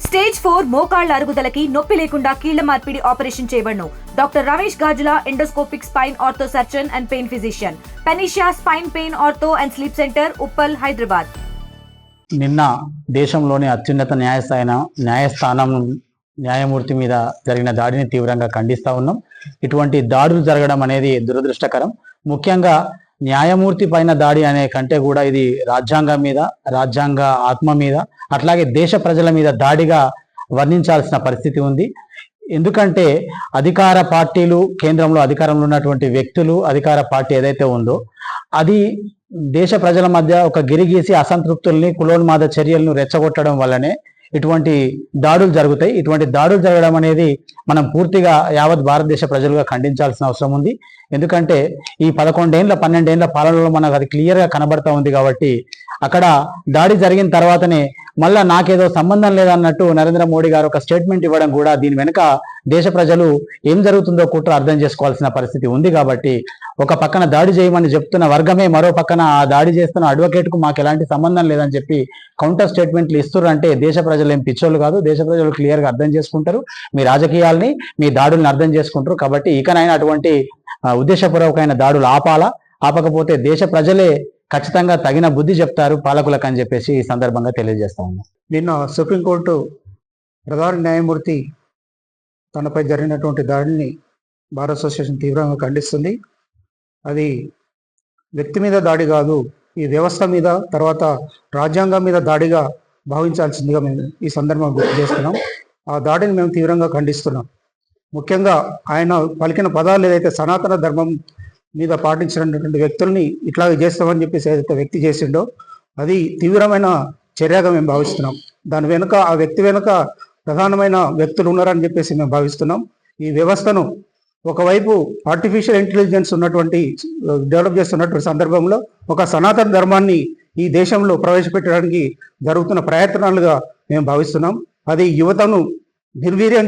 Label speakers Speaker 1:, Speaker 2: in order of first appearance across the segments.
Speaker 1: Stage 4 మోకాళ్ల అరుగుదలకి నొప్పి లేకుండా కీళ్ల మార్పిడి ఆపరేషన్ చేయబడును. Doctor Ramesh Gajula, endoscopic spine ortho surgeon and pain physician, Panacea spine pain ortho and sleep centre, Uppal, Hyderabad.
Speaker 2: నిన్న దేశంలోని అత్యున్నత న్యాయస్థానం న్యాయమూర్తి మీద జరిగిన దాడిని తీవ్రంగా ఖండిస్తా ఉన్నాం. ఇటువంటి దాడులు జరగడం అనేది దురదృష్టకరం. ముఖ్యంగా న్యాయమూర్తి పైన దాడి అనే కంటే కూడా ఇది రాజ్యాంగం మీద, రాజ్యాంగ ఆత్మ మీద, అట్లాగే దేశ ప్రజల మీద దాడిగా వర్ణించాల్సిన పరిస్థితి ఉంది. ఎందుకంటే అధికార పార్టీలు, కేంద్రంలో అధికారంలో ఉన్నటువంటి వ్యక్తులు, అధికార పార్టీ ఏదైతే ఉందో అది దేశ ప్రజల మధ్య ఒక గిరిగీసి అసంతృప్తుల్ని, కులోన్మాద చర్యలను రెచ్చగొట్టడం వల్లనే ఇటువంటి దాడులు జరుగుతాయి. ఇటువంటి దాడులు జరగడం అనేది మనం పూర్తిగా యావత్ భారతదేశ ప్రజలుగా ఖండించాల్సిన అవసరం ఉంది. ఎందుకంటే ఈ 12 ఏళ్ల పాలనలో మనకు అది క్లియర్గా కనబడతా ఉంది. కాబట్టి అక్కడ దాడి జరిగిన తర్వాతనే మళ్ళా నాకేదో సంబంధం లేదన్నట్టు నరేంద్ర మోడీ గారు ఒక స్టేట్మెంట్ ఇవ్వడం కూడా దీని వెనుక దేశ ప్రజలు ఏం జరుగుతుందో కుట్ర అర్థం చేసుకోవాల్సిన పరిస్థితి ఉంది. కాబట్టి ఒక పక్కన దాడి చేయమని చెప్తున్న వర్గమే మరో పక్కన ఆ దాడి చేస్తున్న అడ్వకేట్కు మాకు ఎలాంటి సంబంధం లేదని చెప్పి కౌంటర్ స్టేట్మెంట్లు ఇస్తున్నారంటే దేశ ప్రజలు ఏం పిచ్చోళ్ళు కాదు. దేశ ప్రజలు క్లియర్గా అర్థం చేసుకుంటారు, మీ రాజకీయాల్ని, మీ దాడుల్ని అర్థం చేసుకుంటారు. కాబట్టి ఇకనైనా అటువంటి ఉద్దేశపూర్వకమైన దాడులు ఆపకపోతే దేశ ప్రజలే ఖచ్చితంగా తగిన బుద్ధి చెప్తారు పాలకులకు అని చెప్పేసి ఈ సందర్భంగా తెలియజేస్తా ఉన్నాం.
Speaker 3: నిన్న సుప్రీంకోర్టు ప్రధాన న్యాయమూర్తి తనపై జరిగినటువంటి దాడిని బార్ అసోసియేషన్ తీవ్రంగా ఖండిస్తుంది. అది వ్యక్తి మీద దాడి కాదు, ఈ వ్యవస్థ మీద, తర్వాత రాజ్యాంగం మీద దాడిగా భావించాల్సిందిగా మేము ఈ సందర్భంగా గుర్తు చేస్తున్నాం. ఆ దాడిని మేము తీవ్రంగా ఖండిస్తున్నాం. ముఖ్యంగా ఆయన పలికిన పదాలు ఏదైతే సనాతన ధర్మం మీద పాటించినటువంటి వ్యక్తుల్ని ఇట్లాగే చేస్తామని చెప్పేసి ఏదైతే వ్యక్తి చేసిండో అది తీవ్రమైన చర్యగా మేము భావిస్తున్నాం. దాని వెనుక, ఆ వ్యక్తి వెనుక ప్రధానమైన వ్యక్తులు ఉన్నారని చెప్పేసి మేము భావిస్తున్నాం. ఈ వ్యవస్థను ఒకవైపు ఆర్టిఫిషియల్ ఇంటెలిజెన్స్ ఉన్నటువంటి డెవలప్ చేస్తున్నటువంటి సందర్భంలో ఒక సనాతన ధర్మాన్ని ఈ దేశంలో ప్రవేశపెట్టడానికి జరుగుతున్న ప్రయత్నాలుగా మేము భావిస్తున్నాం. అది యువతను నిర్వీర్యం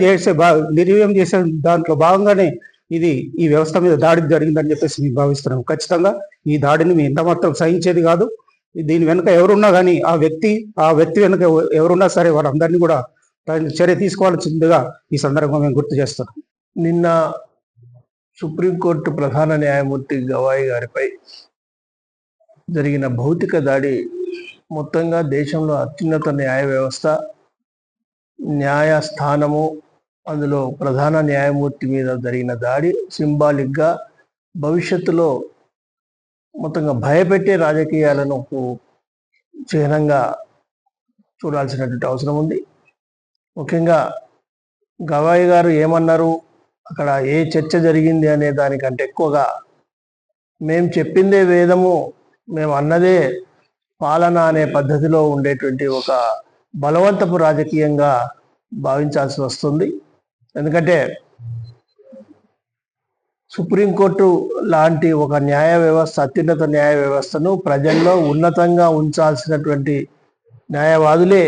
Speaker 3: చేసే దాంట్లో భాగంగానే ఇది ఈ వ్యవస్థ మీద దాడి జరిగిందని చెప్పేసి మేము భావిస్తున్నాం. ఖచ్చితంగా ఈ దాడిని మేము ఎంత మాత్రం సహించేది కాదు. దీని వెనుక ఎవరున్నా కానీ ఆ వ్యక్తి వెనుక ఎవరున్నా సరే వాళ్ళందరినీ కూడా చర్య తీసుకోవాల్సిందిగా ఈ సందర్భంగా మేము గుర్తు చేస్తున్నాం.
Speaker 4: నిన్న సుప్రీంకోర్టు ప్రధాన న్యాయమూర్తి గవాయి గారిపై జరిగిన భౌతిక దాడి మొత్తంగా దేశంలో అత్యున్నత న్యాయ వ్యవస్థ, న్యాయస్థానము, అందులో ప్రధాన న్యాయమూర్తి మీద జరిగిన దాడి సింబాలిక్గా భవిష్యత్తులో మొత్తంగా భయపెట్టే రాజకీయాలను చిహ్నంగా చూడాల్సినటువంటి అవసరం ఉంది. ముఖ్యంగా గవాయి గారు ఏమన్నారు, అక్కడ ఏ చర్చ జరిగింది అనే దానికంటే ఎక్కువగా మేము చెప్పిందే వేదము, మేము అన్నదే పాలన అనే పద్ధతిలో ఉండేటువంటి ఒక బలవంతపు రాజకీయంగా భావించాల్సి వస్తుంది. ఎందుకంటే సుప్రీంకోర్టు లాంటి ఒక న్యాయ వ్యవస్థ, అత్యున్నత న్యాయ వ్యవస్థను ప్రజల్లో ఉన్నతంగా ఉంచాల్సినటువంటి న్యాయవాదులే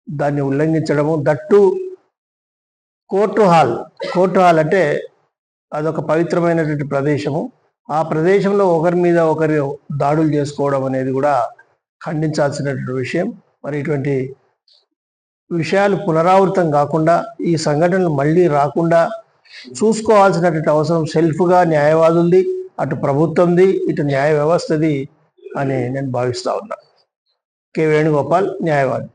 Speaker 4: దాన్ని ఉల్లంఘించడము, దట్టు కోర్టు హాల్ అంటే అదొక పవిత్రమైనటువంటి ప్రదేశము. ఆ ప్రదేశంలో ఒకరి మీద ఒకరు దాడులు చేసుకోవడం అనేది కూడా ఖండించాల్సినటువంటి విషయం. మరి ఇటువంటి విషయాలు పునరావృతం కాకుండా, ఈ సంఘటనలు మళ్ళీ రాకుండా చూసుకోవాల్సినటువంటి అవసరం సెల్ఫ్గా న్యాయవాదులది, అటు ప్రభుత్వంది, ఇటు న్యాయ వ్యవస్థది అని నేను భావిస్తా ఉన్నా. కె వేణుగోపాల్, న్యాయవాది.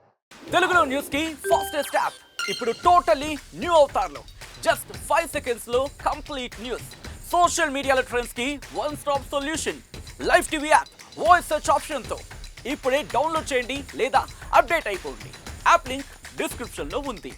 Speaker 5: తెలుగులో న్యూస్ కి ఫాస్టెస్ట్ యాప్ ఇప్పుడు టోటల్లీ న్యూ అవతార్లో జస్ట్ 5 సెకండ్స్ లో కంప్లీట్ న్యూస్, సోషల్ మీడియాలో ట్రెండ్స్ కి one stop solution, live TV app, voice search option తో ఇప్పుడే డౌన్లోడ్ చేయండి లేదా అప్డేట్ అయిపోండి. యాప్ లింక్ డిస్క్రిప్షన్ లో ఉంది.